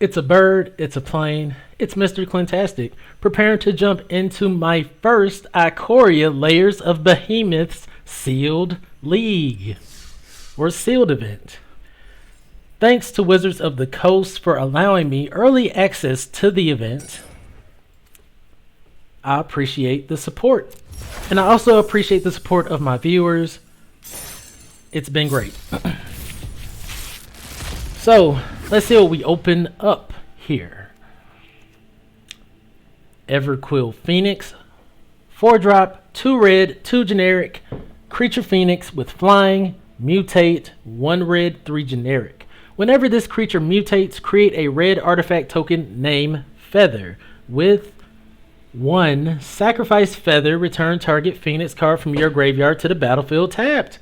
It's a bird, it's a plane, it's Mr. Clintastik, preparing to jump into my first Ikoria Layers of Behemoths sealed league, or sealed event. Thanks to Wizards of the Coast for allowing me early access to the event. I appreciate the support. And I also appreciate the support of my viewers. It's been great. So, let's see what we open up here. Everquill Phoenix. 4-drop, 2 red, 2 generic. Creature Phoenix with flying, mutate, 1 red, 3 generic. Whenever this creature mutates, create a red artifact token named Feather with 1 sacrifice Feather, return target Phoenix card from your graveyard to the battlefield tapped.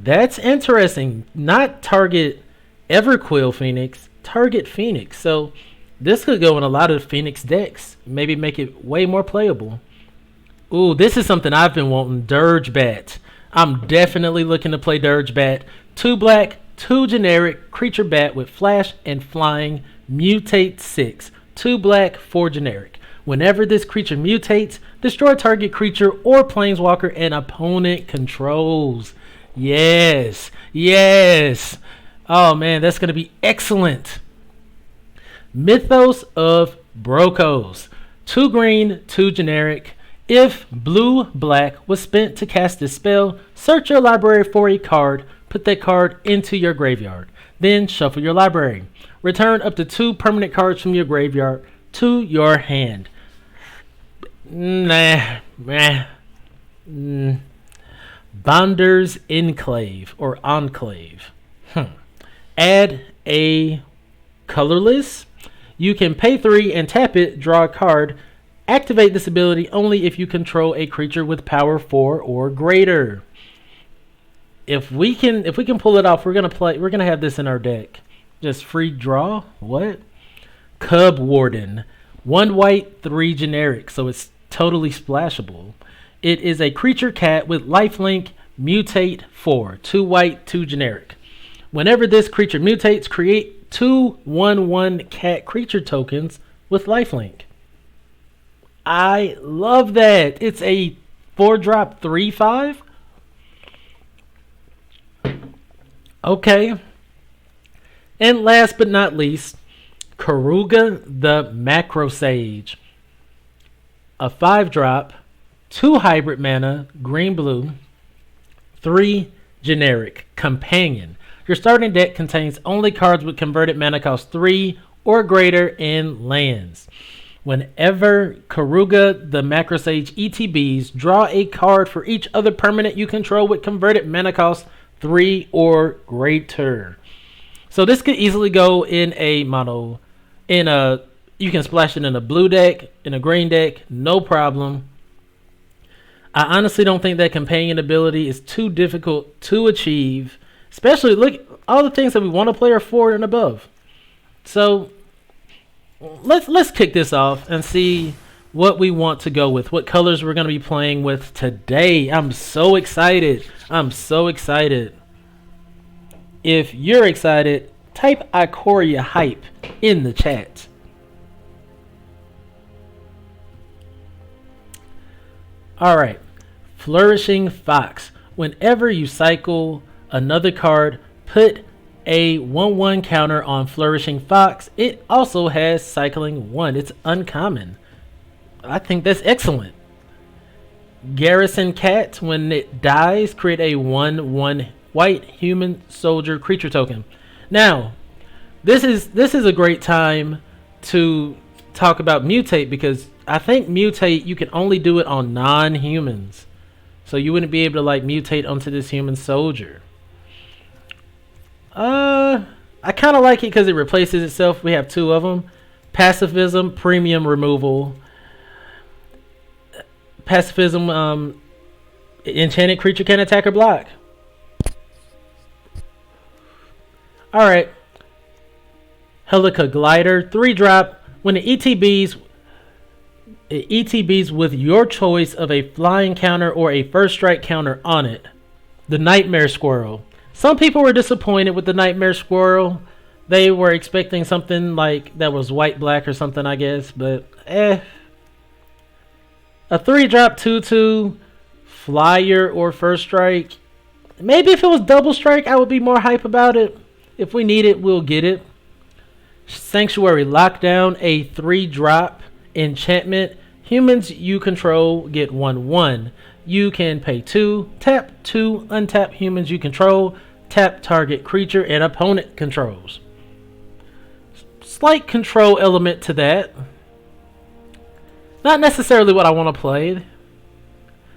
That's interesting. Not target Everquill Phoenix, target Phoenix. So this could go in a lot of Phoenix decks. Maybe make it way more playable. Ooh, this is something I've been wanting. Dirge Bat. I'm definitely looking to play Dirge Bat. 2 black, 2 generic, creature bat with flash and flying, mutate 6. 2 black, 4 generic. Whenever this creature mutates, destroy target creature or planeswalker an opponent controls. Yes. Yes. Oh man, that's going to be excellent. Mythos of Brokos. 2 green, 2 generic. If blue-black was spent to cast this spell, search your library for a card. Put that card into your graveyard. Then shuffle your library. Return up to 2 permanent cards from your graveyard to your hand. Bonder's Enclave or Enclave. Add a colorless. You can pay 3 and tap it, draw a card. Activate this ability only if you control a creature with power 4 or greater. If we can pull it off, we're gonna have this in our deck. Just free draw. What? Cub Warden. 1 white, 3 generic, so it's totally splashable. It is a creature cat with lifelink, mutate 4. 2 white, 2 generic. Whenever this creature mutates, create 2 1/1 cat creature tokens with lifelink. I love that. It's a 4-drop 3/5. Okay. And last but not least, Karuga the Macro Sage. A 5-drop, 2 hybrid mana, green blue, 3 generic, companion. Your starting deck contains only cards with converted mana cost 3 or greater in lands. Whenever Karuga the Macro Sage ETBs, draw a card for each other permanent you control with converted mana cost 3 or greater. So this could easily go in a mono. You can splash it in a blue deck, in a green deck, no problem. I honestly don't think that companion ability is too difficult to achieve. Especially, look, all the things that we want to play are 4 and above. So let's kick this off and see what we want to go with, what colors we're going to be playing with today. I'm so excited. I'm so excited. If you're excited, type Ikoria hype in the chat. Alright, Flourishing Fox. Whenever you cycle another card, put a 1/1 counter on Flourishing Fox. It also has cycling 1. It's uncommon. I think that's excellent. Garrison Cat. When it dies, create a 1/1 white human soldier creature token. Now, this is a great time to talk about mutate, because I think mutate, you can only do it on non-humans. So you wouldn't be able to like mutate onto this human soldier. I kind of like it because it replaces itself. We have 2 of them. Pacifism, premium removal. Pacifism, enchanted creature can attack or block. Alright. Helica Glider, 3-drop. When it ETBs with your choice of a flying counter or a first strike counter on it. The Nightmare Squirrel. Some people were disappointed with the Nightmare Squirrel. They were expecting something like that was white black or something, I guess, but A 3-drop 2/2 flyer or first strike. Maybe if it was double strike, I would be more hype about it. If we need it, we'll get it. Sanctuary Lockdown, a 3-drop enchantment. Humans you control get 1/1. You can pay 2, tap 2, untap humans you control, tap target creature and opponent controls. Slight control element to that. Not necessarily what I want to play.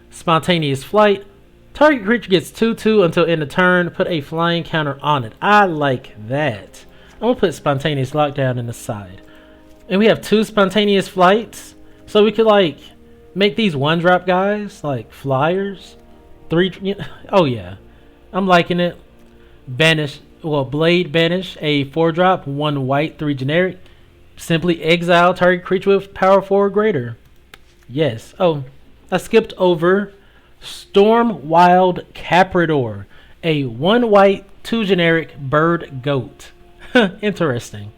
Spontaneous Flight. Target creature gets 2/2 until end of turn. Put a flying counter on it. I like that. I'm going to put Spontaneous Lockdown in the side. And we have 2 Spontaneous Flights. So we could like make these 1-drop guys like flyers. 3. Oh yeah. I'm liking it. Banish. Well, Blade Banish, a 4-drop, 1 white, 3 generic. Simply exile target creature with power 4 or greater. Yes. Oh, I skipped over Storm Wild Caprador, a 1 white, 2 generic bird goat. Interesting.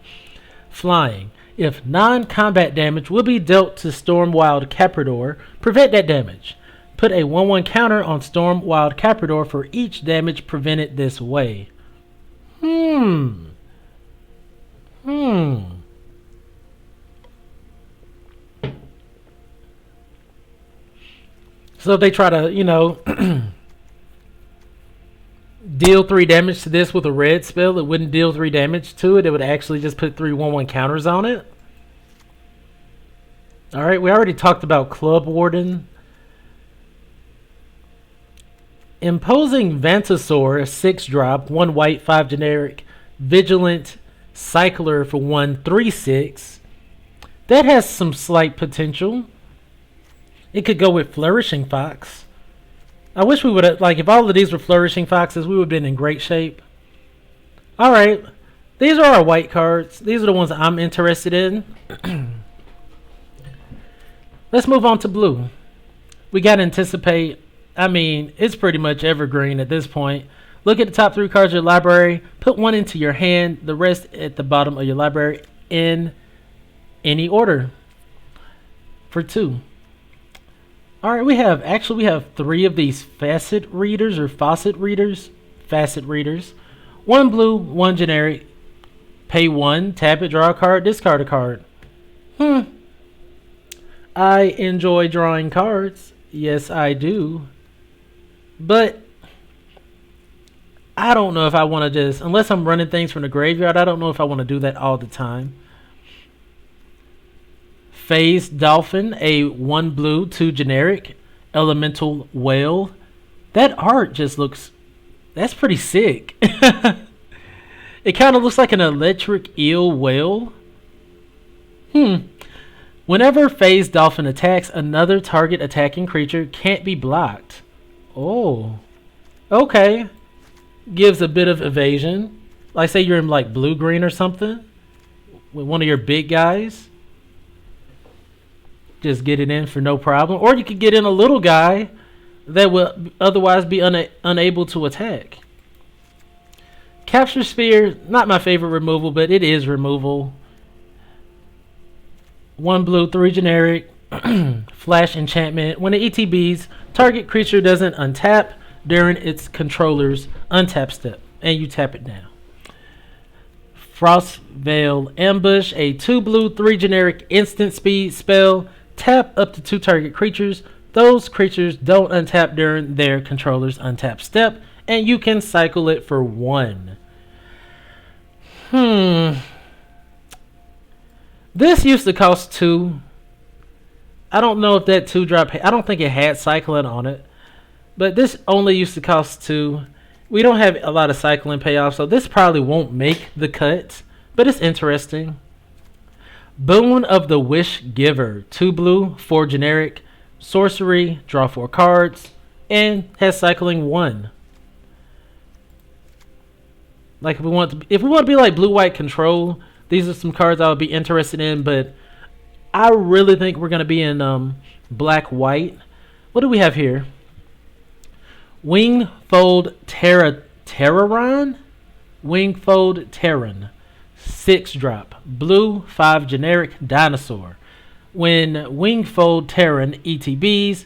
Flying. If non-combat damage will be dealt to Storm Wild Caprador, prevent that damage. Put a 1/1 counter on Storm Wild Caprador for each damage prevented this way. So if they try to, deal 3 damage to this with a red spell, it wouldn't deal 3 damage to it. It would actually just put 3 1/1 counters on it. Alright, we already talked about Club Warden. Imposing Vantasaur, a 6-drop, 1 white, 5 generic, Vigilant Cycler for 1 3/6. That has some slight potential. It could go with Flourishing Fox. I wish we would have, like, if all of these were Flourishing Foxes, we would have been in great shape. Alright, these are our white cards. These are the ones I'm interested in. Let's move on to blue. We got to anticipate. I mean, it's pretty much evergreen at this point. Look at the top 3 cards of your library. Put 1 into your hand. The rest at the bottom of your library in any order. For 2. Alright, we have 3 of these facet readers. 1 blue, 1 generic. Pay 1, tap it, draw a card, discard a card. I enjoy drawing cards. Yes, I do. But I don't know if I want to just, unless I'm running things from the graveyard, I don't know if I want to do that all the time. Phased Dolphin, a 1 blue, 2 generic, Elemental Whale. That art just looks, that's pretty sick. It kind of looks like an electric eel whale. Whenever Phased Dolphin attacks, another target attacking creature can't be blocked. Oh. Okay. Gives a bit of evasion. Like say you're in like blue-green or something. With one of your big guys. Just get it in for no problem. Or you could get in a little guy that will otherwise be unable to attack. Capture Sphere, not my favorite removal, but it is removal. 1 blue, 3 generic, flash enchantment. When it ETBs, target creature doesn't untap during its controller's untap step, and you tap it down. Frostveil Ambush, a 2 blue, 3 generic instant speed spell. Tap up to 2 target creatures. Those creatures don't untap during their controller's untap step, and you can cycle it for 1. This used to cost 2. I don't know if that 2-drop, I don't think it had cycling on it. But this only used to cost 2. We don't have a lot of cycling payoff, so this probably won't make the cut. But it's interesting. Boon of the Wish Giver. 2 blue, 4 generic. Sorcery, draw 4 cards. And has cycling 1. Like if we want to be like blue-white control, these are some cards I would be interested in, but I really think we're going to be in black-white. What do we have here? Wingfold Terran? Wingfold Terran. 6-drop. Blue, 5 generic dinosaur. When Wingfold Terran ETBs,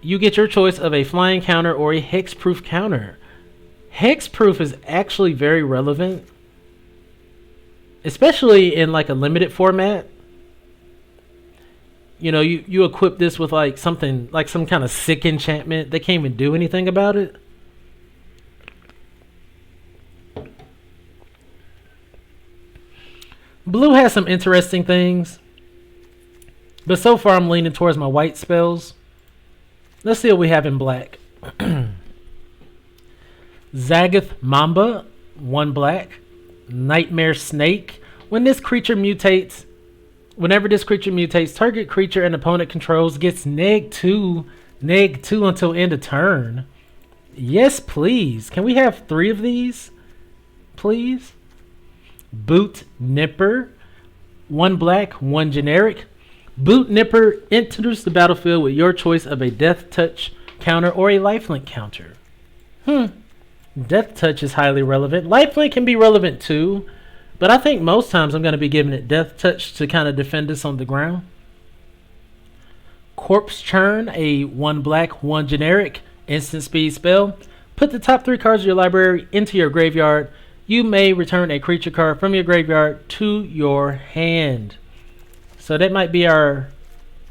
you get your choice of a flying counter or a hexproof counter. Hexproof is actually very relevant, especially in like a limited format. You know, you equip this with like something, like some kind of sick enchantment. They can't even do anything about it. Blue has some interesting things, but so far I'm leaning towards my white spells. Let's see what we have in black. Zagoth Mamba, 1 black. Nightmare Snake. Whenever this creature mutates, target creature an opponent controls gets -2 until end of turn. Yes, please. Can we have 3 of these, please? Boot Nipper, 1 black, 1 generic. Boot Nipper enters the battlefield with your choice of a Death Touch counter or a Lifelink counter. Death Touch is highly relevant. Lifelink can be relevant too, but I think most times I'm going to be giving it Death Touch to kind of defend us on the ground. Corpse Churn, a 1 black, 1 generic instant speed spell. Put the top 3 cards of your library into your graveyard. You may return a creature card from your graveyard to your hand. So that might be our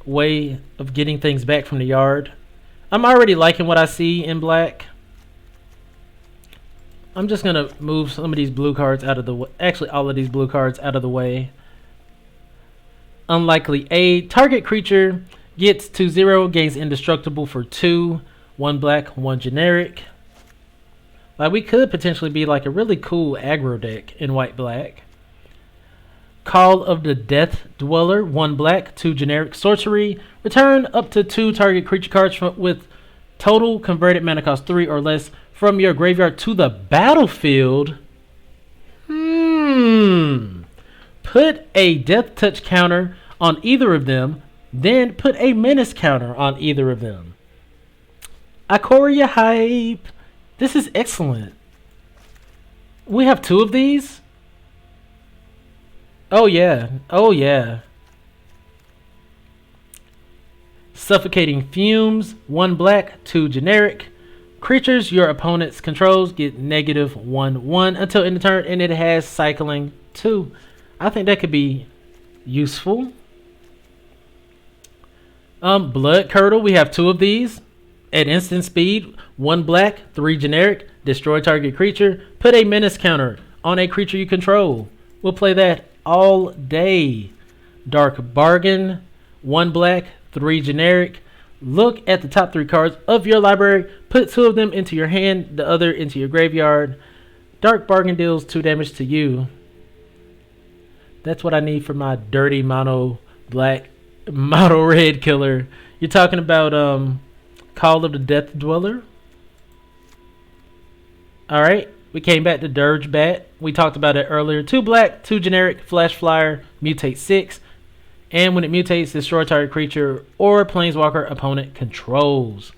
way of getting things back from the yard. I'm already liking what I see in black. I'm just going to move some of these blue cards out of the way. Actually, all of these blue cards out of the way. Unlikely Aid. Target creature gets to 0, gains indestructible for 2. 1 black, 1 generic. Like, we could potentially be like a really cool aggro deck in white-black. Call of the Death Dweller, 1 black, 2 generic sorcery. Return up to 2 target creature cards with total converted mana cost 3 or less from your graveyard to the battlefield. Put a Death Touch counter on either of them, then put a Menace counter on either of them. Ikoria hype. This is excellent. We have 2 of these. Oh yeah. Oh yeah. Suffocating Fumes, 1 black, 2 generic. Creatures your opponent's controls get -1/1 until end of turn, and it has cycling 2. I think that could be useful. Blood Curdle, we have 2 of these. At instant speed, 1 black, 3 generic. Destroy target creature. Put a Menace counter on a creature you control. We'll play that all day. Dark Bargain, 1 black, 3 generic. Look at the top 3 cards of your library. Put 2 of them into your hand, the other into your graveyard. Dark Bargain deals 2 damage to you. That's what I need for my dirty mono black, mono red killer. You're talking about Call of the Death Dweller. Alright, we came back to Dirge Bat. We talked about it earlier. 2 black, 2 generic, Flash Flyer, mutate 6. And when it mutates, destroy target creature or planeswalker opponent controls.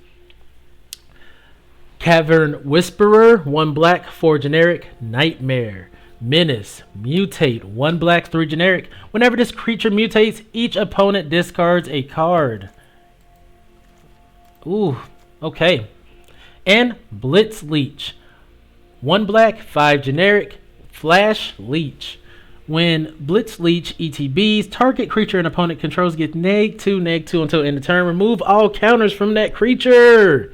Cavern Whisperer, 1 black, 4 generic, Nightmare. Menace, mutate, 1 black, 3 generic. Whenever this creature mutates, each opponent discards a card. Ooh, okay. And Blitz Leech, 1 black, 5 generic, Flash Leech. When Blitz Leech ETBs, target creature and opponent controls get -2/-2 until end of turn. Remove all counters from that creature.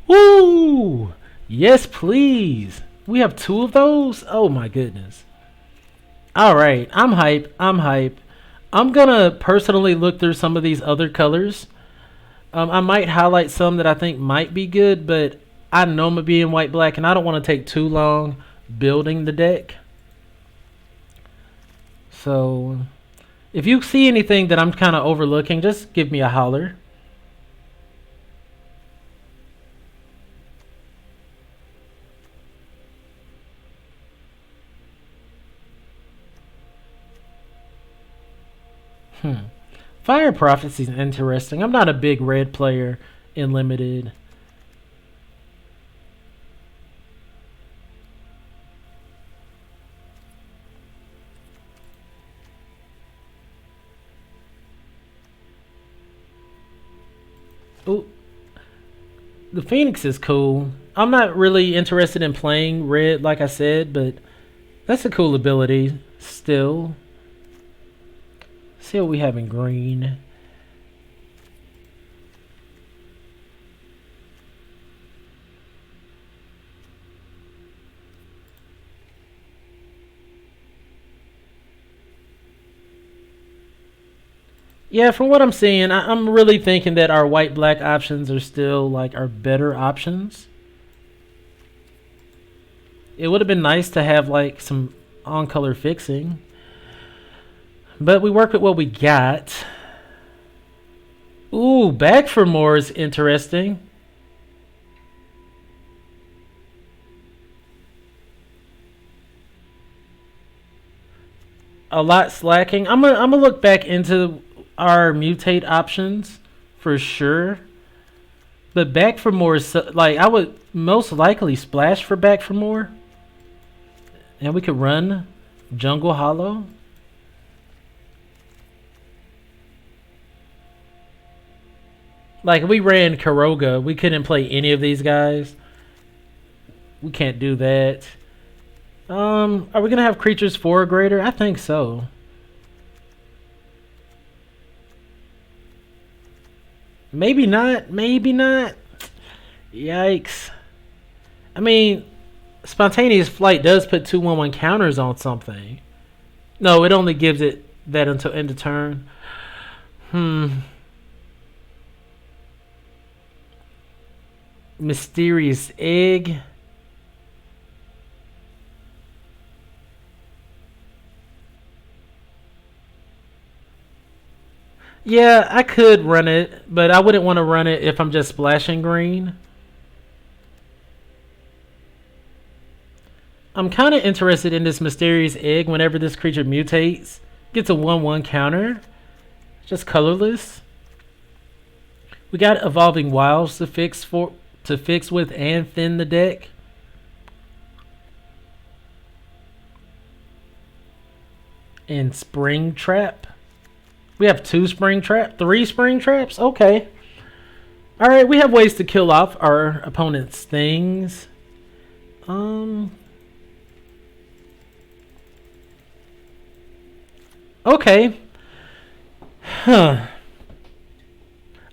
Woo! Yes, please. We have 2 of those? Oh my goodness. Alright, I'm hype. I'm gonna personally look through some of these other colors. I might highlight some that I think might be good, but I know I'm gonna be in white-black and I don't want to take too long building the deck. So, if you see anything that I'm kind of overlooking, just give me a holler. Fire Prophecy is interesting. I'm not a big red player in Limited. Ooh, the Phoenix is cool. I'm not really interested in playing red, like I said, but that's a cool ability still. See what we have in green. Yeah, from what I'm seeing, I'm really thinking that our white-black options are still like our better options. It would have been nice to have like some on-color fixing, but we work with what we got. Ooh, back for more is interesting. A lot slacking. I'm gonna look back into our mutate options for sure. But back for more is like I would most likely splash for back for more, and we could run Jungle Hollow. Like if we ran Karoga, we couldn't play any of these guys. We can't do that. Are we gonna have creatures 4 or greater? I think so. Maybe not. Maybe not. Yikes. I mean, spontaneous flight does put 2/1/1 counters on something. No, it only gives it that until end of turn. Mysterious egg. Yeah, I could run it, but I wouldn't want to run it if I'm just splashing green. I'm kind of interested in this mysterious egg whenever this creature mutates. Gets a 1/1 counter. Just colorless. We got Evolving Wilds to fix with and thin the deck. And Spring Trap. We have 2 Spring Trap, 3 Spring Traps. Okay. All right, we have ways to kill off our opponent's things. Okay. Huh.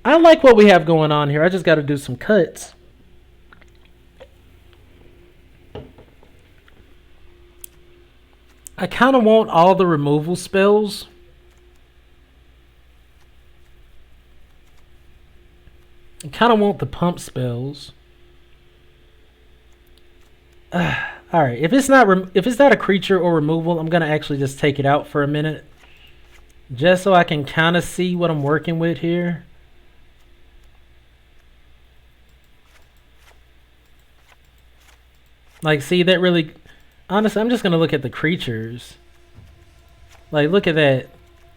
I like what we have going on here. I just got to do some cuts. I kind of want all the removal spells. I kind of want the pump spells. All right, if it's not a creature or removal, I'm gonna actually just take it out for a minute, just so I can kind of see what I'm working with here. Like, see that really? Honestly, I'm just gonna look at the creatures. Like, look at that,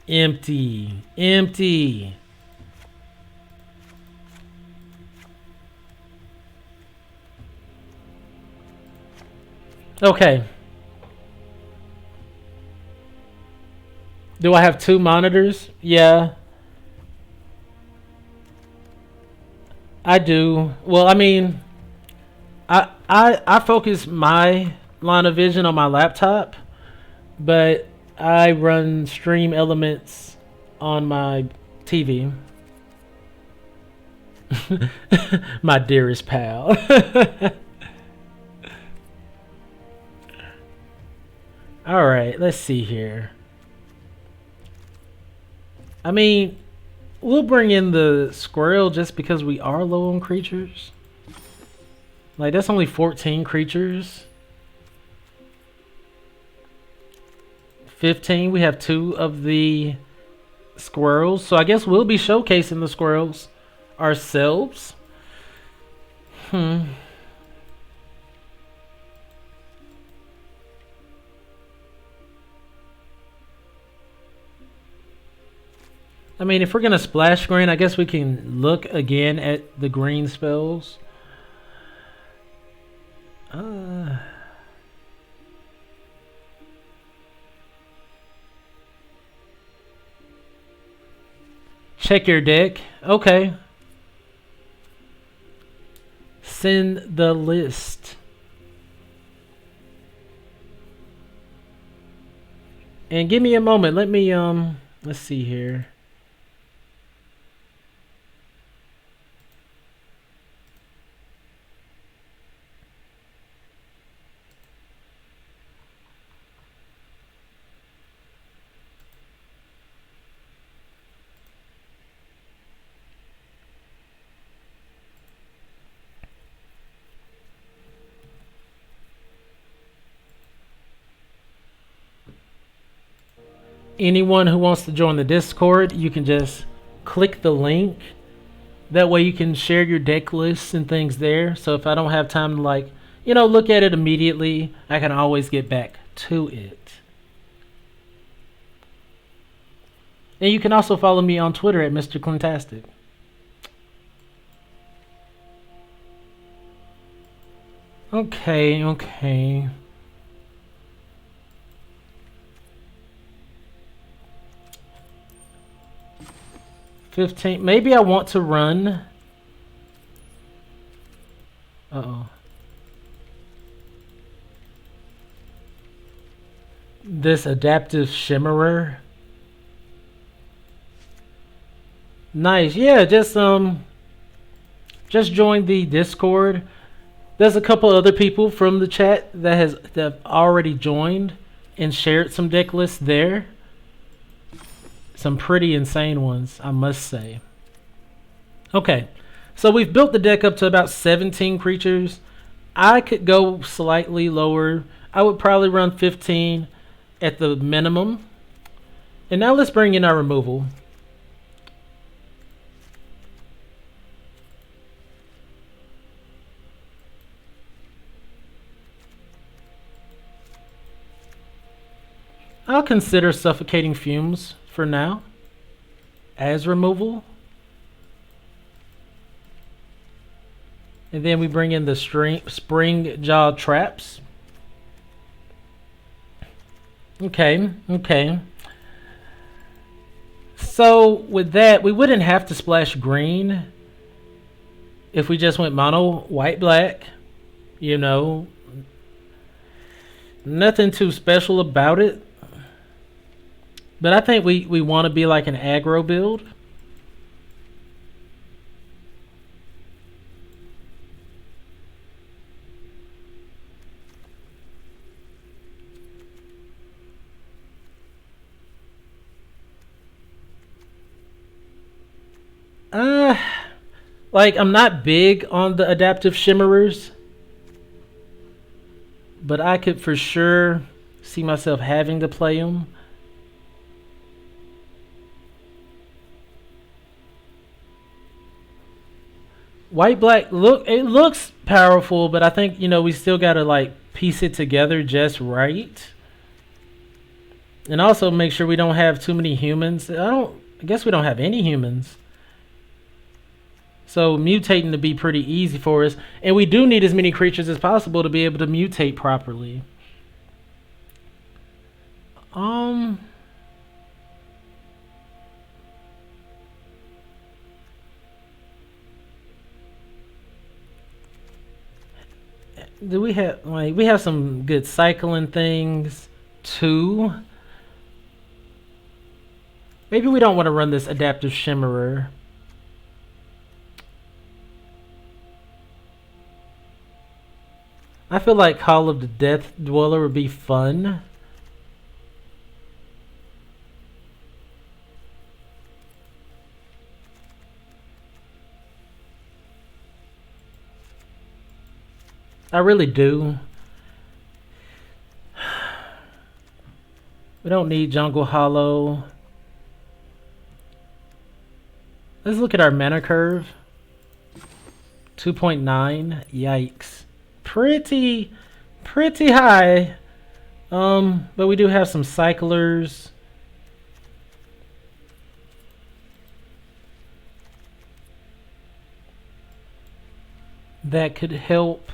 empty, empty. Okay. Do I have 2 monitors? Yeah. I do. Well, I mean, I focus my line of vision on my laptop, but I run stream elements on my TV. My dearest pal. All right, let's see here. I mean, we'll bring in the squirrel just because we are low on creatures. Like, that's only 14 creatures. 15, we have 2 of the squirrels. So I guess we'll be showcasing the squirrels ourselves. I mean, if we're going to splash green, I guess we can look again at the green spells. Check your deck. Okay. send the list. And give me a moment. Let me let's see here. Anyone who wants to join the Discord, you can just click the link. That way you can share your deck lists and things there. So if I don't have time to look at it immediately, I can always get back to it. And you can also follow me on Twitter at Mr.Clintastik. Okay. 15. Maybe I want to run. This adaptive shimmerer. Nice. Yeah, just join the Discord. There's a couple other people from the chat that have already joined and shared some deck lists there. Some pretty insane ones, I must say. Okay, so we've built the deck up to about 17 creatures. I could go slightly lower. I would probably run 15 at the minimum. And now let's bring in our removal. I'll consider Suffocating Fumes for now as removal. And then we bring in the Spring Jaw Traps. Okay. So with that, we wouldn't have to splash green if we just went mono white-black. Nothing too special about it. But I think we want to be like an aggro build. I'm not big on the adaptive shimmerers, but I could for sure see myself having to play them. White-black, it looks powerful, but I think, we still got to piece it together just right. And also make sure we don't have too many humans. I guess we don't have any humans. So mutating to be pretty easy for us. And we do need as many creatures as possible to be able to mutate properly. Do we have we have some good cycling things too? Maybe we don't want to run this adaptive shimmerer. I feel like Call of the Death Dweller would be fun. I really do. We don't need Jungle Hollow. Let's look at our mana curve. 2.9. Yikes. Pretty high. But we do have some cyclers. That could help.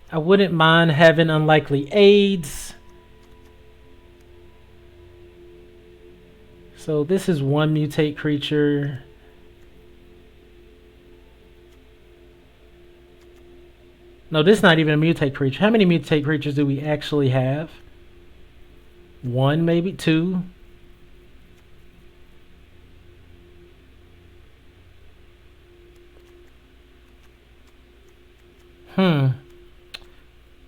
I wouldn't mind having Unlikely Aids. So this is one mutate creature. No, this is not even a mutate creature. How many mutate creatures do we actually have? One, maybe two.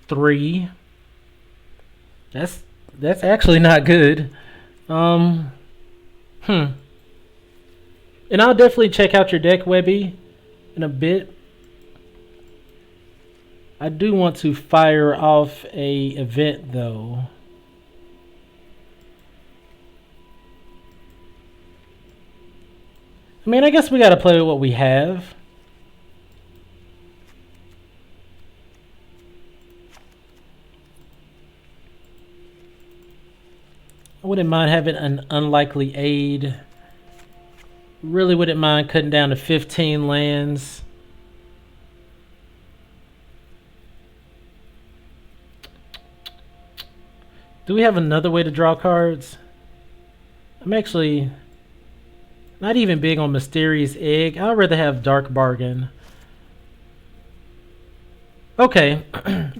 Three. That's actually not good. And I'll definitely check out your deck, Webby, in a bit. I do want to fire off a event though. I mean, I guess we gotta play with what we have. I wouldn't mind having an unlikely aid. Really wouldn't mind cutting down to 15 lands. Do we have another way to draw cards? I'm actually not even big on Mysterious Egg. I'd rather have Dark Bargain. Okay, I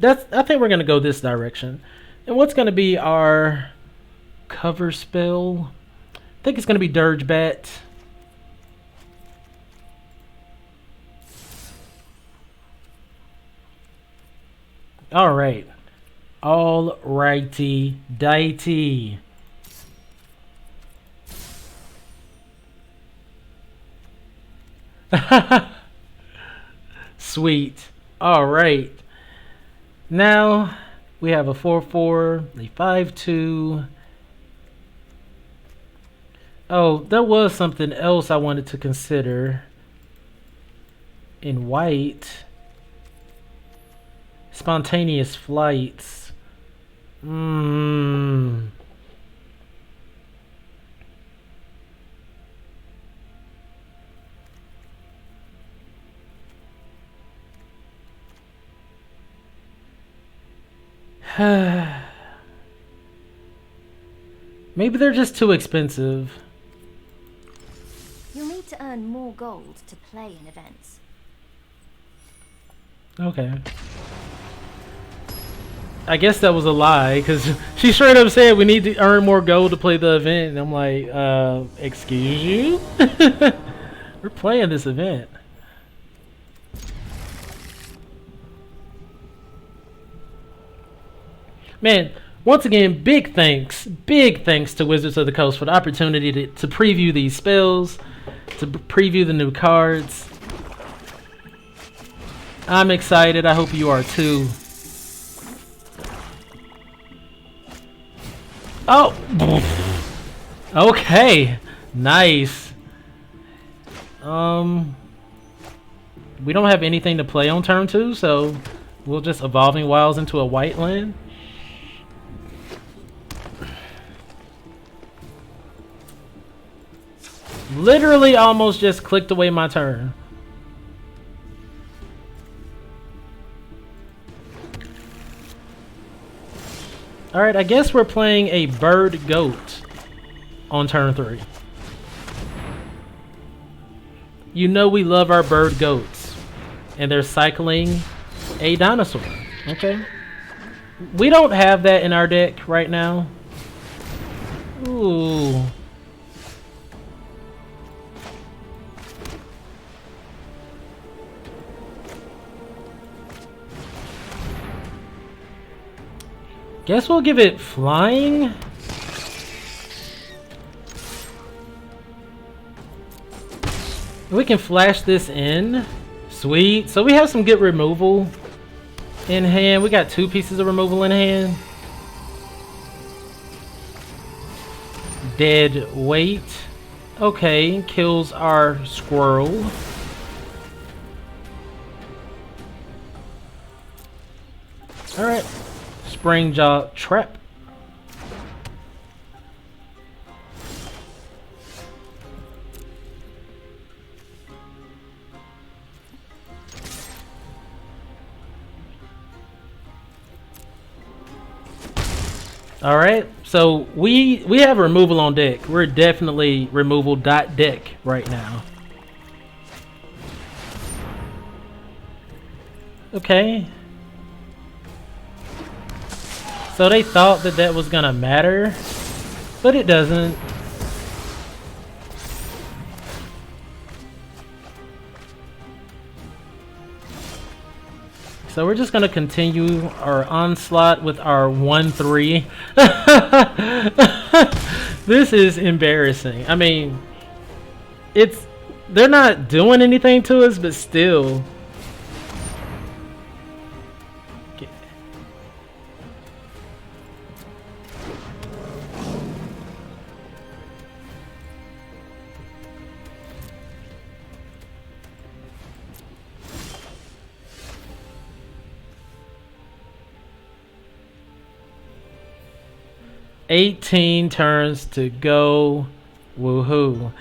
think we're gonna go this direction. And what's gonna be our cover spell? I think it's gonna be Dirge Bat. All right. All righty, dighty. Sweet. All right. Now we have a 4/4, a 5/2. Oh, there was something else I wanted to consider in white. Spontaneous flights. Maybe they're just too expensive. You'll need to earn more gold to play in events. Okay. I guess that was a lie, because she straight up said we need to earn more gold to play the event. And I'm like, excuse you? We're playing this event. Man, once again, big thanks to Wizards of the Coast for the opportunity to preview these spells, to preview the new cards. I'm excited. I hope you are too. Oh! Okay. Nice. We don't have anything to play on turn 2, so we'll just Evolving Wilds into a white land. Literally almost just clicked away my turn. Alright, I guess we're playing a bird goat on turn 3. You know we love our bird goats. And they're cycling a dinosaur. Okay. We don't have that in our deck right now. Ooh. Guess we'll give it flying. We can flash this in. Sweet. So we have some good removal in hand. We got 2 pieces of removal in hand. Dead weight. Okay, kills our squirrel. Alright. Springjaw Trap. Alright, so we have removal on deck. We're definitely removal deck right now. Okay, So they thought that that was gonna matter, but it doesn't. So we're just gonna continue our onslaught with our 1-3. This is embarrassing. I mean, they're not doing anything to us, but still. 18 turns to go. Woohoo.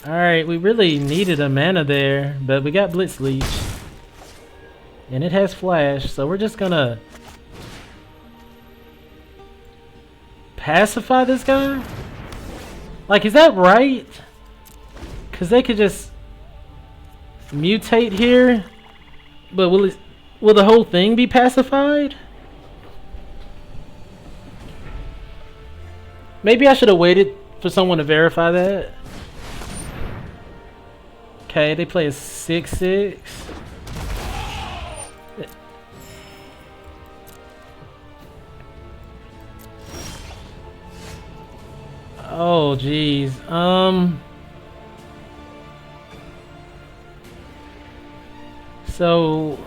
Alright, we really needed a mana there, but we got Blitz Leech. And it has Flash, so we're just gonna pacify this guy? Like, is that right? Because they could just mutate here, but will the whole thing be pacified? Maybe I should have waited for someone to verify that. Okay, they play a 6/6. Oh, geez. So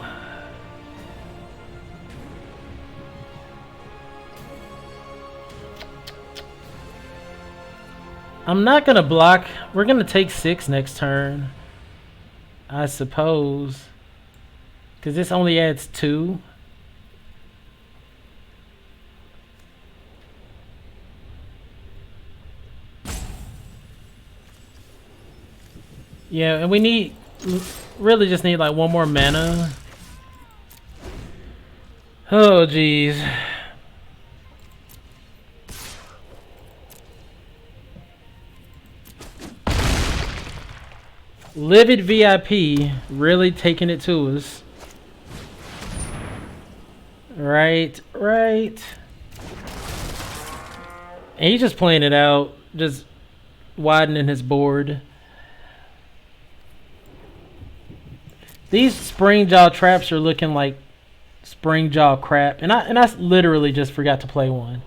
I'm not gonna block. We're gonna take 6 next turn, I suppose, because this only adds 2. Yeah, and we really just need like 1 more mana. Oh, geez. Livid VIP really taking it to us. Right. And he's just playing it out, just widening his board. These Springjaw traps are looking like Springjaw crap, and I literally just forgot to play one.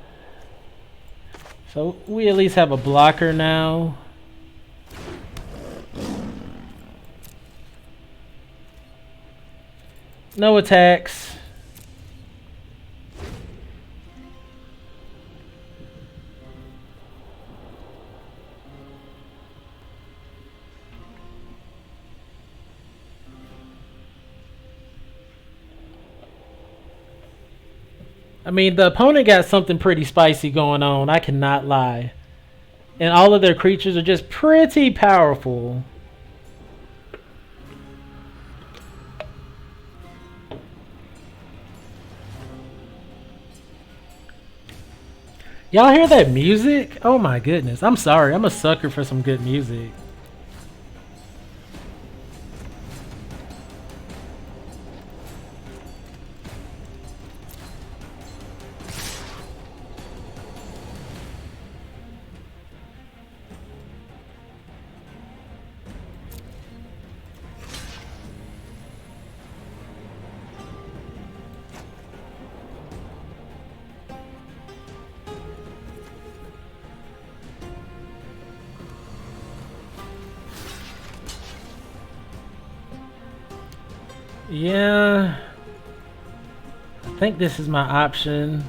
So we at least have a blocker now. No attacks. I mean, the opponent got something pretty spicy going on, I cannot lie. And all of their creatures are just pretty powerful. Y'all hear that music? Oh my goodness. I'm sorry. I'm a sucker for some good music. Yeah, I think this is my option.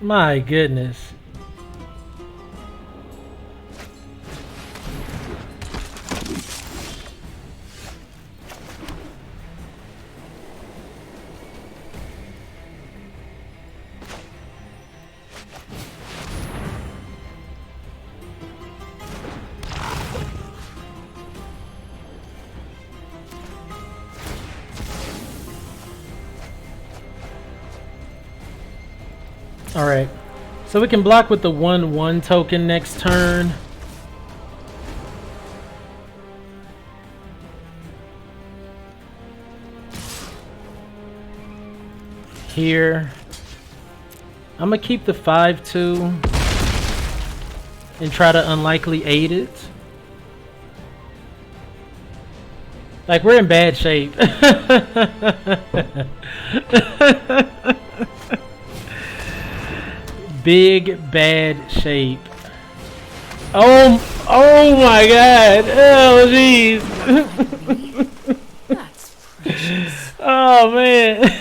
My goodness. Alright. So we can block with the 1/1 token next turn. Here. I'm gonna keep the 5/2 and try to unlikely aid it. Like, we're in bad shape. Big bad shape. Oh my god. Oh jeez. That's precious. Oh man.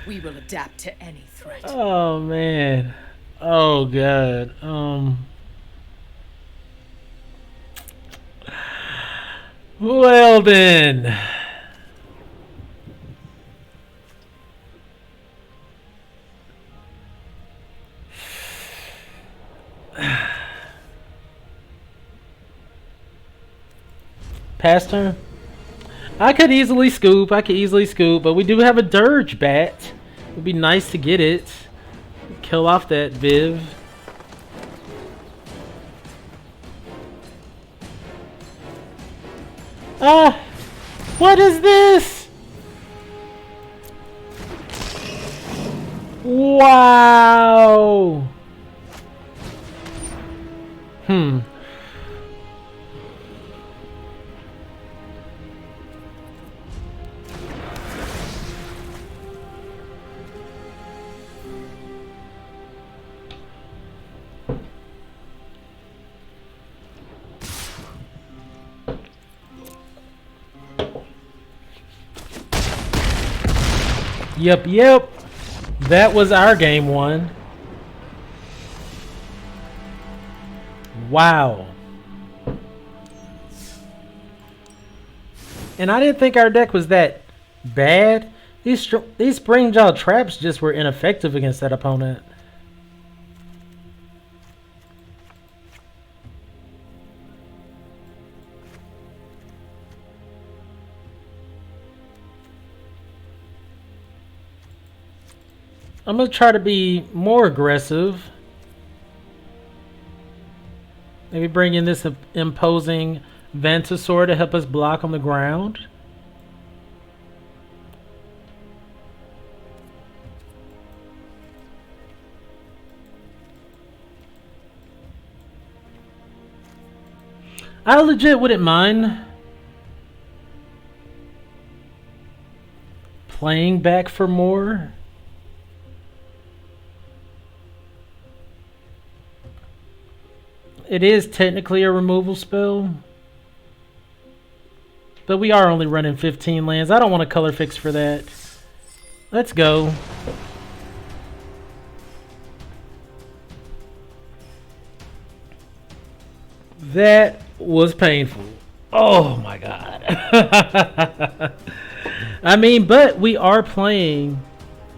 We will adapt to any threat. Oh man. Oh god. Well then. Pass turn. I could easily scoop, but we do have a Dirge bat. It would be nice to get it. Kill off that Viv. Ah! What is this? Wow! Yep. That was our game one. Wow. And I didn't think our deck was that bad. These Springjaw traps just were ineffective against that opponent. I'm going to try to be more aggressive. Maybe bring in this imposing Vantasaur to help us block on the ground. I legit wouldn't mind playing back for more. It is technically a removal spell, but we are only running 15 lands. I don't want to color fix for that. Let's go. That was painful. Oh my god. I mean, but we are playing,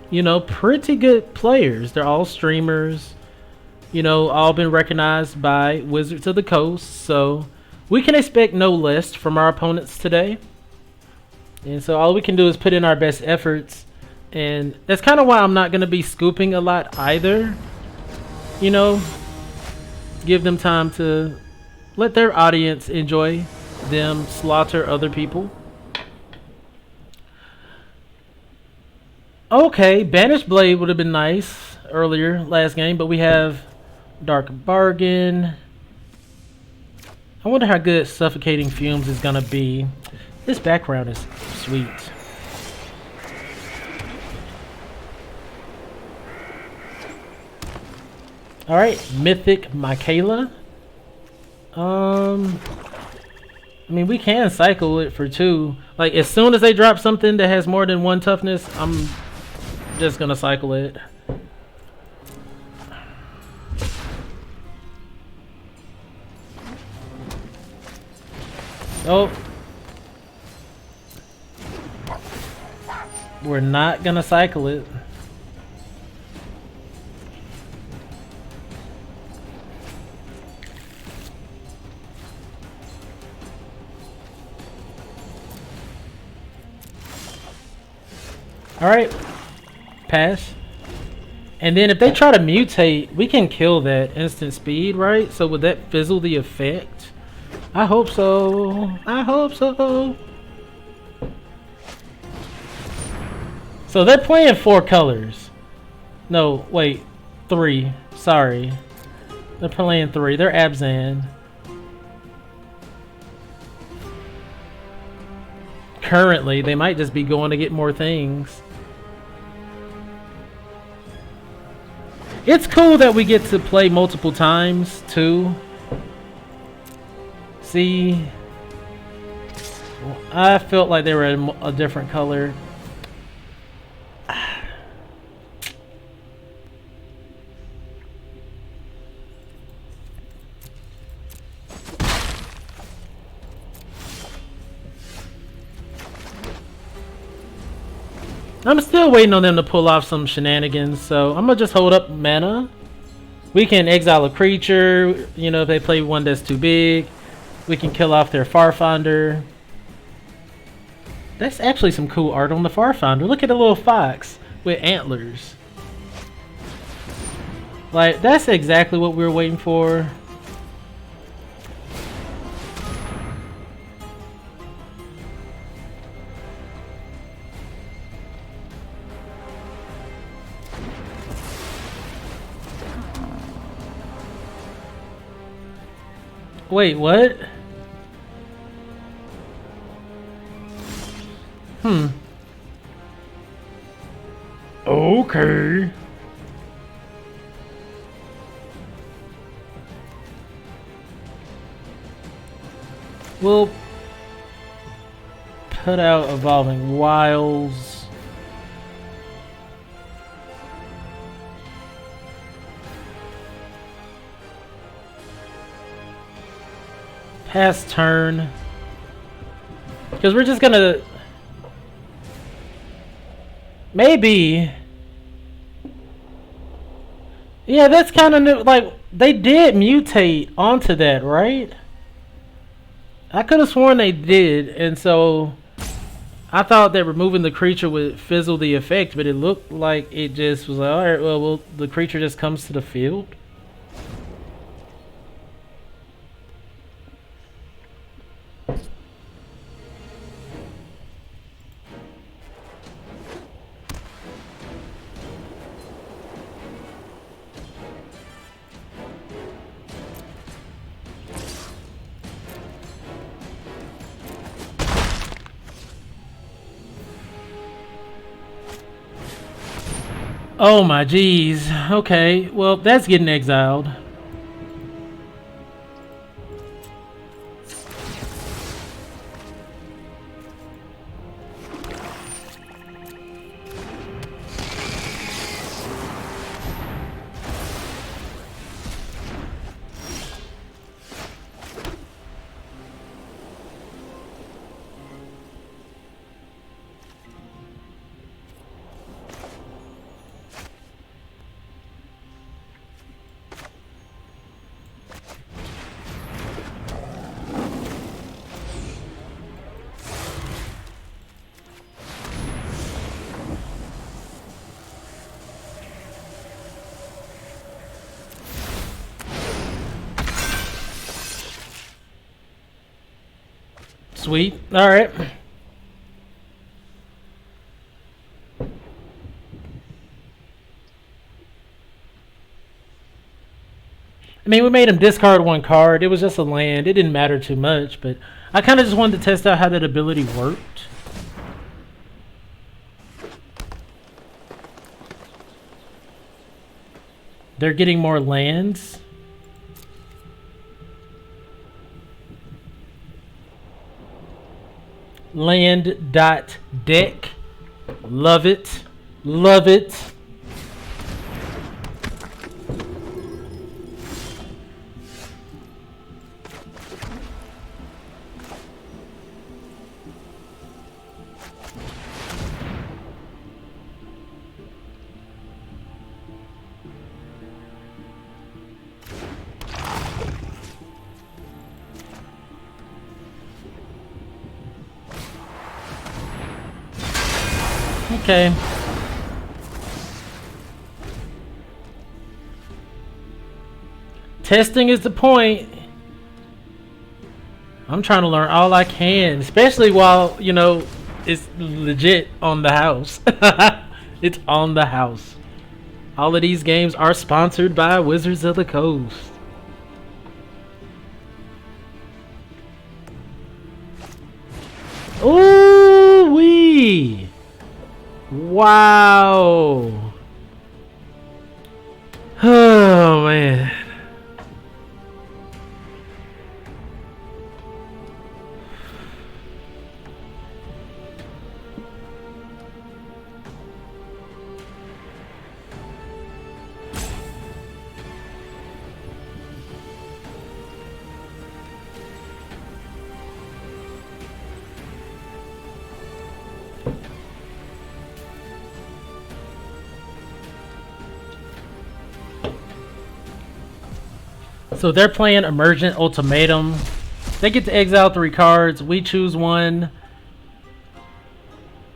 you know, pretty good players. They're all streamers. You know, all been recognized by Wizards of the Coast, so we can expect no less from our opponents today. And so all we can do is put in our best efforts, and that's kind of why I'm not going to be scooping a lot either. You know, give them time to let their audience enjoy them slaughter other people. Okay, Banished Blade would have been nice earlier last game, but we have Dark Bargain. I wonder how good Suffocating Fumes is gonna be. This background is sweet. Alright, Mythic Michaela. I mean, we can cycle it for 2. Like, as soon as they drop something that has more than 1 toughness, I'm just gonna cycle it. Oh. We're not gonna cycle it. Alright. Pass. And then if they try to mutate, we can kill that instant speed, right? So would that fizzle the effect? I hope so. I hope so. So they're playing 4 colors. No, wait. 3. Sorry. They're playing 3. They're Abzan. Currently, they might just be going to get more things. It's cool that we get to play multiple times, too. See? I felt like they were a different color. I'm still waiting on them to pull off some shenanigans, so I'm gonna just hold up mana. We can exile a creature, you know, if they play one that's too big. We can kill off their Farfinder. That's actually some cool art on the Farfinder. Look at the little fox with antlers. Like, that's exactly what we were waiting for. Wait, what? Okay. We'll put out Evolving Wilds. Pass turn. Because we're just gonna... Maybe... Yeah, that's kind of new. Like, they did mutate onto that, right? I could have sworn they did, and so... I thought that removing the creature would fizzle the effect, but it looked like it just was like, alright, well, the creature just comes to the field. Oh my geez. Okay, well, that's getting exiled. Sweet. All right. I mean, we made him discard 1 card. It was just a land. It didn't matter too much, but I kind of just wanted to test out how that ability worked. They're getting more lands. Land.deck. Love it. Love it. Okay. Testing is the point. I'm trying to learn all I can, especially while, you know, it's legit on the house. It's on the house. All of these games are sponsored by Wizards of the Coast. Ooh wee! Wow! Oh man. So they're playing Emergent Ultimatum. They get to exile 3 cards. We choose one.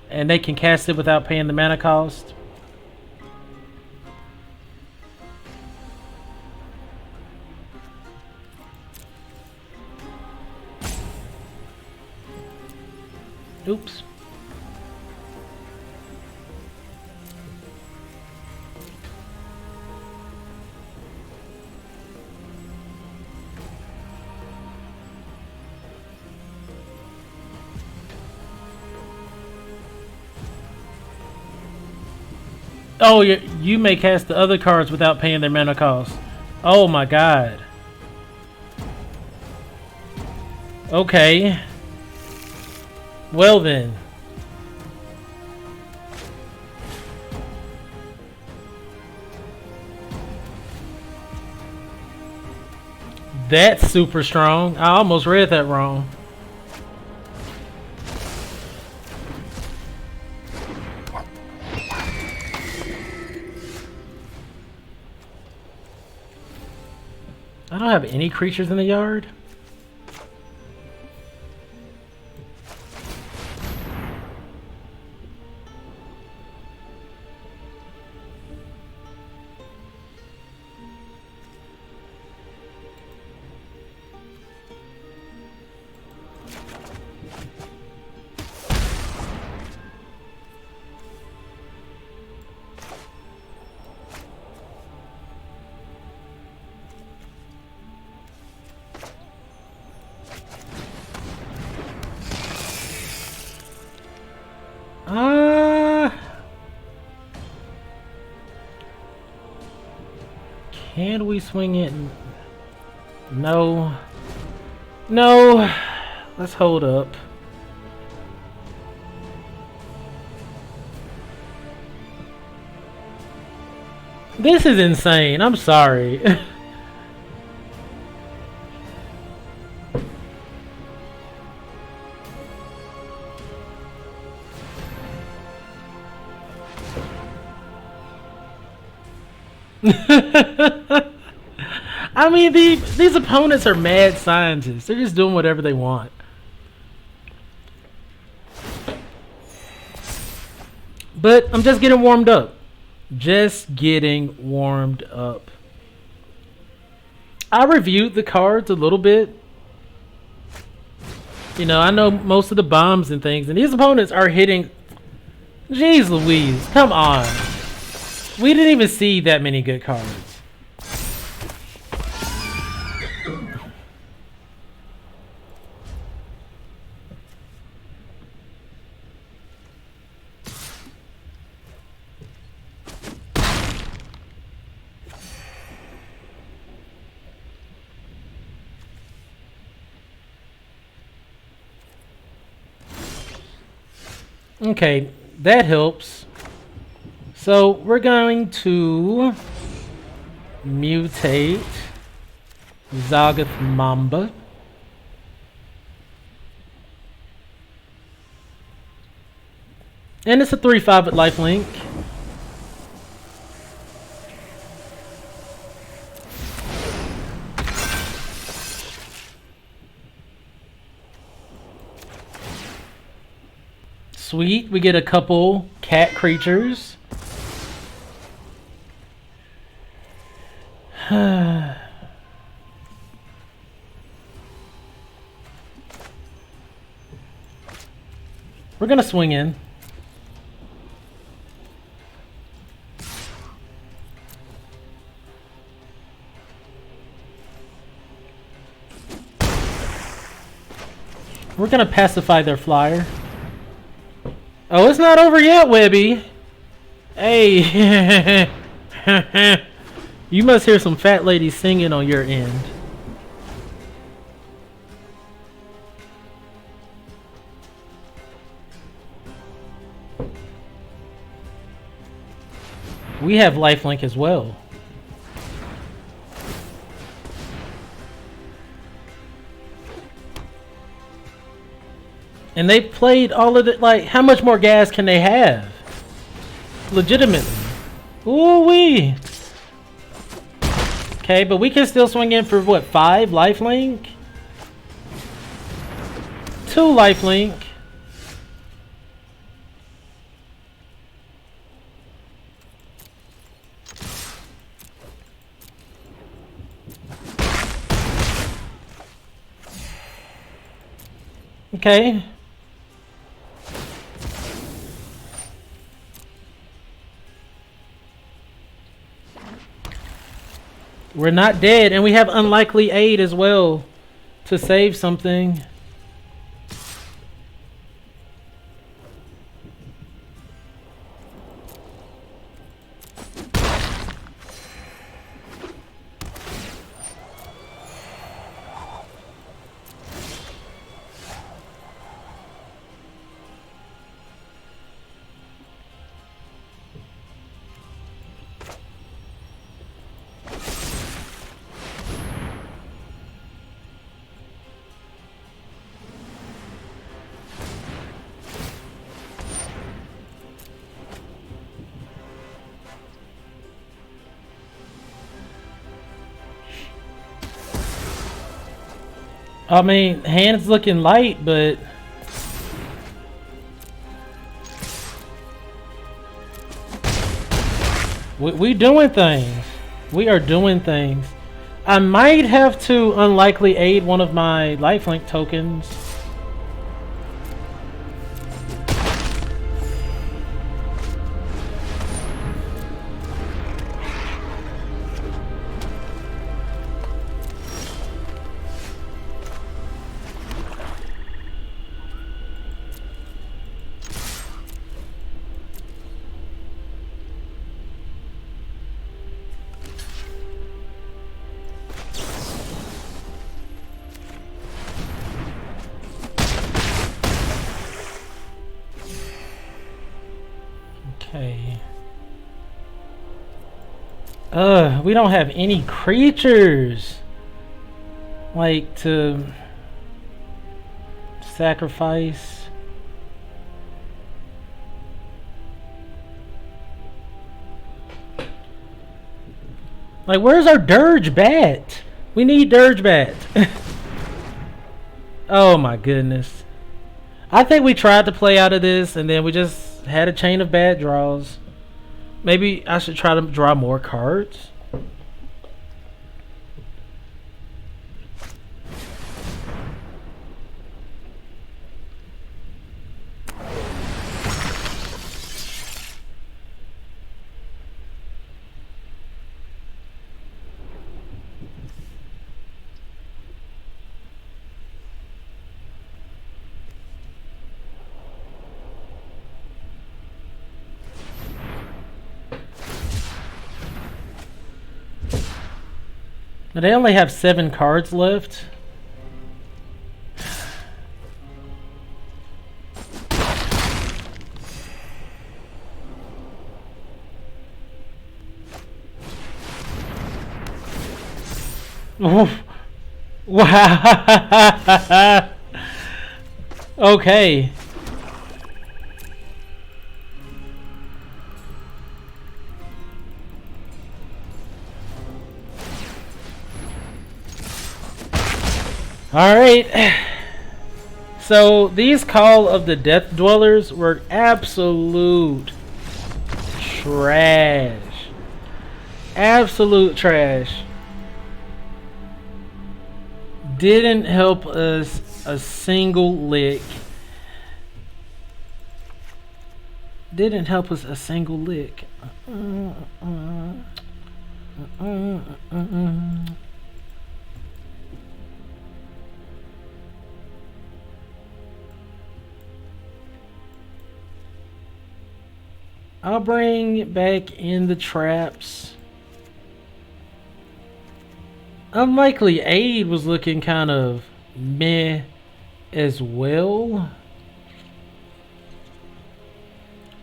And they can cast it without paying the mana cost. Oops. Oh, you may cast the other cards without paying their mana cost. Oh my god. Okay. Well then. That's super strong. I almost read that wrong. I don't have any creatures in the yard. Can we swing it? No. No. Let's hold up. This is insane. I'm sorry. I mean, these opponents are mad scientists. They're just doing whatever they want. But I'm just getting warmed up. Just getting warmed up. I reviewed the cards a little bit. You know, I know most of the bombs and things, and these opponents are hitting. Jeez Louise, come on. We didn't even see that many good cards. Okay, that helps. So we're going to mutate Zagath Mamba. And it's a 3/5 at lifelink. Sweet, we get a couple cat creatures. We're gonna swing in. We're gonna pacify their flyer. Oh, it's not over yet, Webby. Hey. You must hear some fat ladies singing on your end. We have lifelink as well. And they played all of it. Like, how much more gas can they have? Legitimately. Ooh wee. Okay, but we can still swing in for what, 5 lifelink? 2 lifelink. Okay. We're not dead, and we have unlikely aid as well to save something. I mean, hand's looking light, but we doing things. We are doing things. I might have to unlikely aid one of my lifelink tokens. Okay. We don't have any creatures like to sacrifice. Like, where's our dirge bat? We need dirge bat. Oh my goodness. I think we tried to play out of this and then we just had a chain of bad draws. Maybe I should try to draw more cards. But they only have 7 cards left. Wow. Okay. Alright, so these Call of the Death Dwellers were absolute trash. Absolute trash. Didn't help us a single lick. Didn't help us a single lick. I'll bring back in the traps. Unlikely Aid was looking kind of meh as well.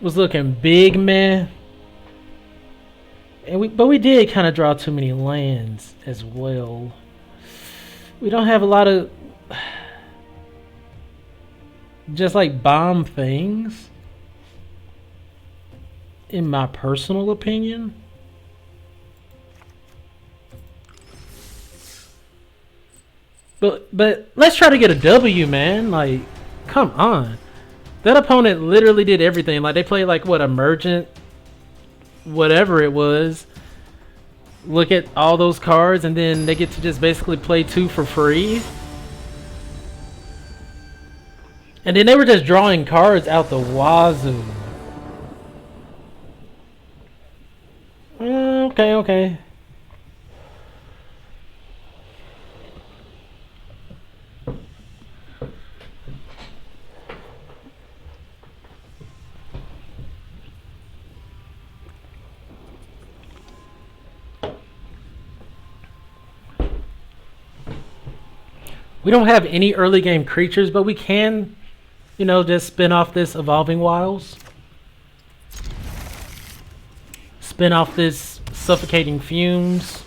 Was looking big meh. And but we did kind of draw too many lands as well. We don't have a lot of just like bomb things, in my personal opinion. But let's try to get a W, man. Like, come on. That opponent literally did everything. Like, they played like what, Emergent, whatever it was. Look at all those cards, and then they get to just basically play 2 for free. And then they were just drawing cards out the wazoo. Okay. We don't have any early game creatures, but we can, you know, just spin off this Evolving Wilds. Spin off this Suffocating Fumes.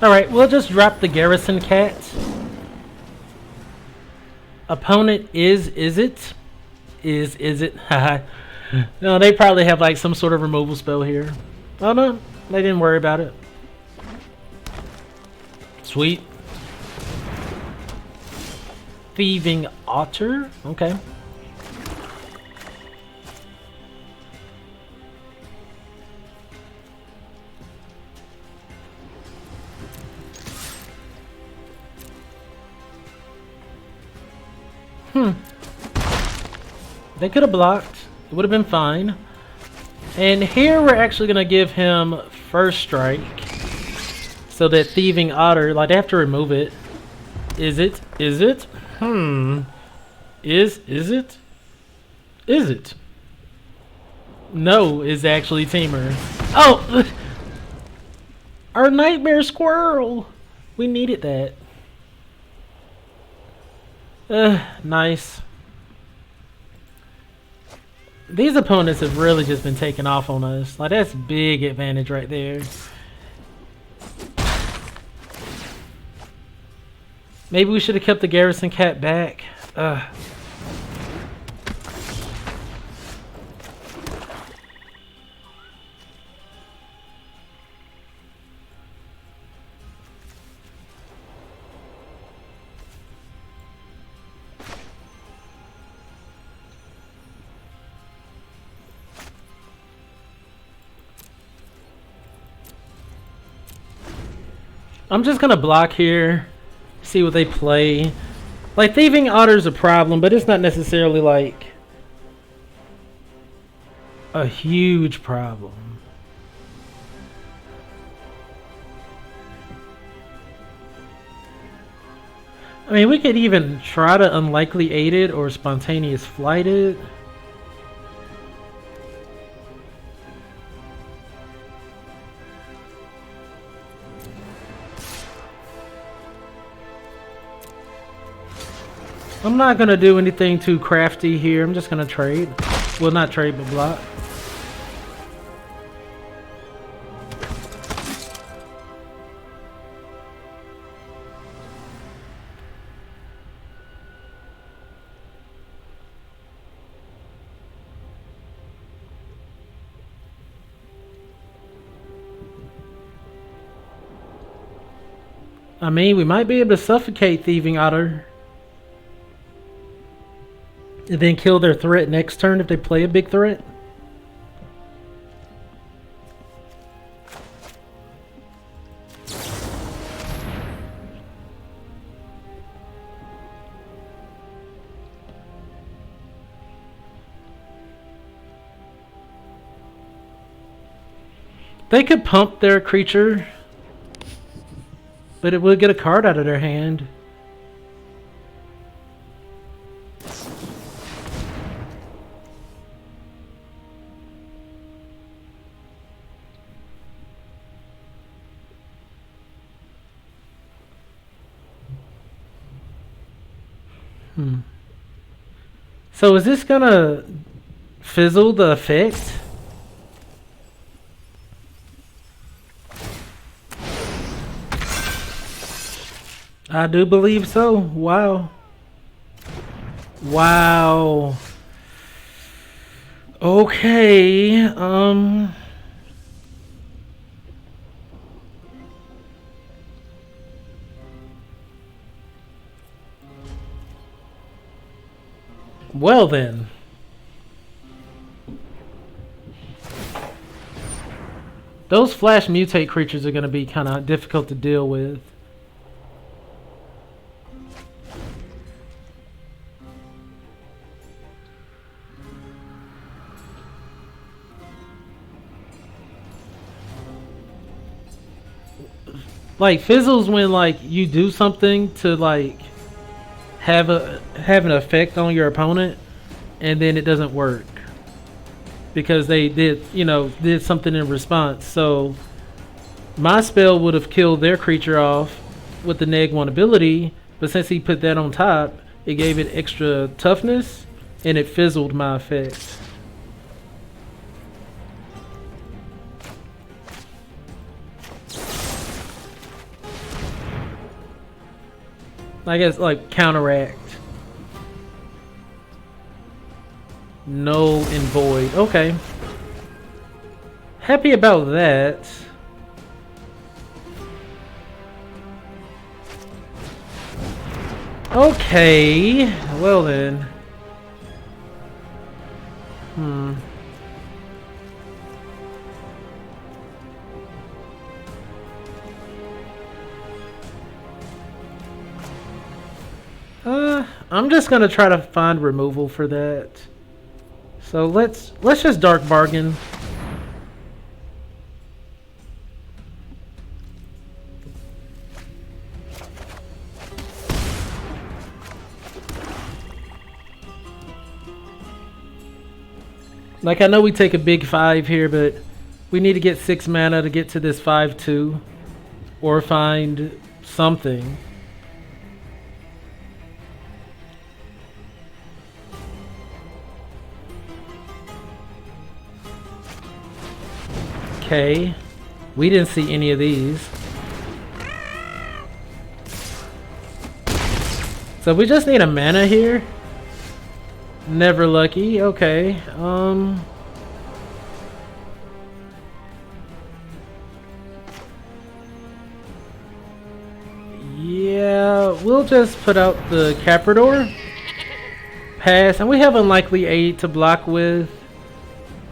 Alright, we'll just drop the Garrison Cat. Opponent is it? Is it? Haha. No, they probably have like some sort of removal spell here. Oh no, they didn't worry about it. Sweet. Thieving Otter? Okay. They could have blocked. It would have been fine. And here we're actually going to give him first strike. So that Thieving Otter, like, they have to remove it. Is it? Is it? Is it? Is it? No is actually Teamer. Oh! Our Nightmare Squirrel! We needed that. Nice. These opponents have really just been taking off on us. Like, that's big advantage right there. Maybe we should have kept the Garrison Cat back. I'm just gonna block here, see what they play. Like, Thieving Otter's a problem, but it's not necessarily like a huge problem. I mean, we could even try to Unlikely Aid it or Spontaneous Flight it. I'm not gonna do anything too crafty here. I'm just gonna trade. Well, not trade, but block. I mean, we might be able to suffocate Thieving Otter. And then kill their threat next turn if they play a big threat. They could pump their creature, but it would get a card out of their hand. So is this gonna fizzle the effect? I do believe so. Wow. Wow. Okay. Well then. Those flash mutate creatures are going to be kind of difficult to deal with. Like fizzles when like you do something to like have an effect on your opponent and then it doesn't work because they did something in response. So my spell would have killed their creature off with the -1 ability, but since he put that on top, it gave it extra toughness and it fizzled my effect. I guess like counteract. Null and void. Okay. Happy about that. Okay. Well then. I'm just gonna try to find removal for that. So let's just dark bargain. Like I know we take a big 5 here, but we need to get 6 mana to get to this 5/2 or find something. Okay, we didn't see any of these. So we just need a mana here. Never lucky. Okay. Yeah, we'll just put out the Caprador. Pass, and we have Unlikely 8 to block with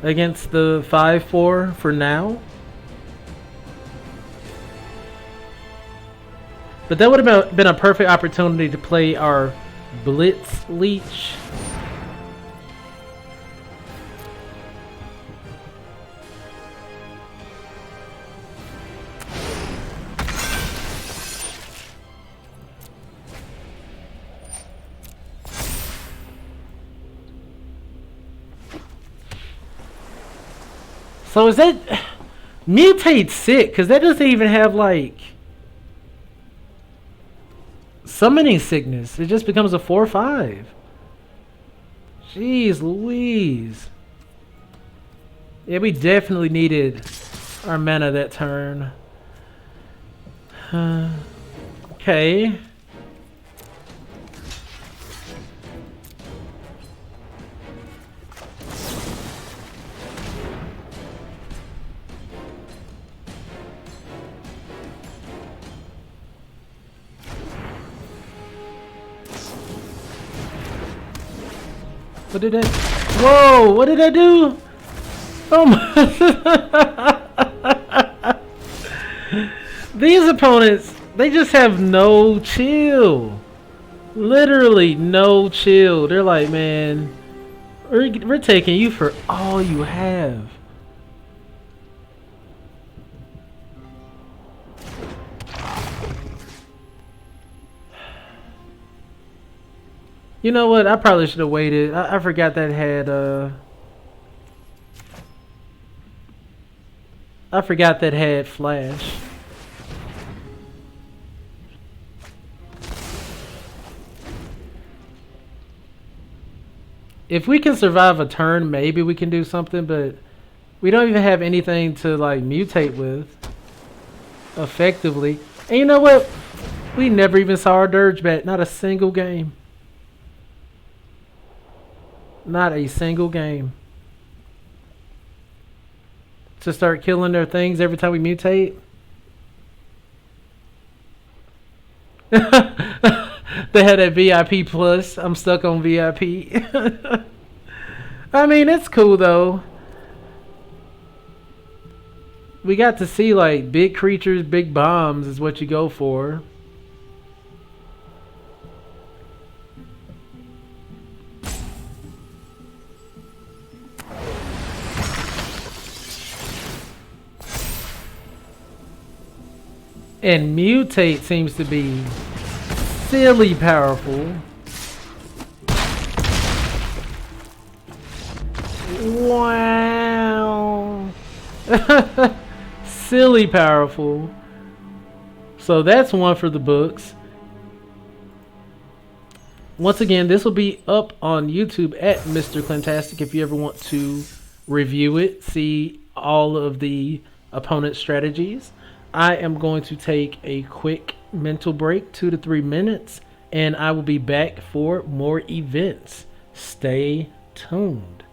against the 5/4 for now. But that would have been a perfect opportunity to play our Blitz Leech. So is that mutate sick? Because that doesn't even have like summoning sickness. It just becomes a 4/5. Jeez Louise. Yeah, we definitely needed our mana that turn. Okay. What did that? Whoa! What did that do? Oh my! These opponents, they just have no chill. Literally no chill. They're like, man, we're taking you for all you have. You know what? I probably should have waited. I forgot that had I forgot that had flash. If we can survive a turn, maybe we can do something, but we don't even have anything to like mutate with effectively. And you know what? We never even saw our dirge bat. Not a single game. Not a single game. To start killing their things every time we mutate. They had that VIP plus. I'm stuck on VIP. I mean, it's cool though. We got to see like big creatures, big bombs is what you go for. And mutate seems to be silly powerful. Wow. Silly powerful. So that's one for the books. Once again, this will be up on YouTube at Mr.Clintastik if you ever want to review it, see all of the opponent strategies. I am going to take a quick mental break, 2 to 3 minutes, and I will be back for more events. Stay tuned.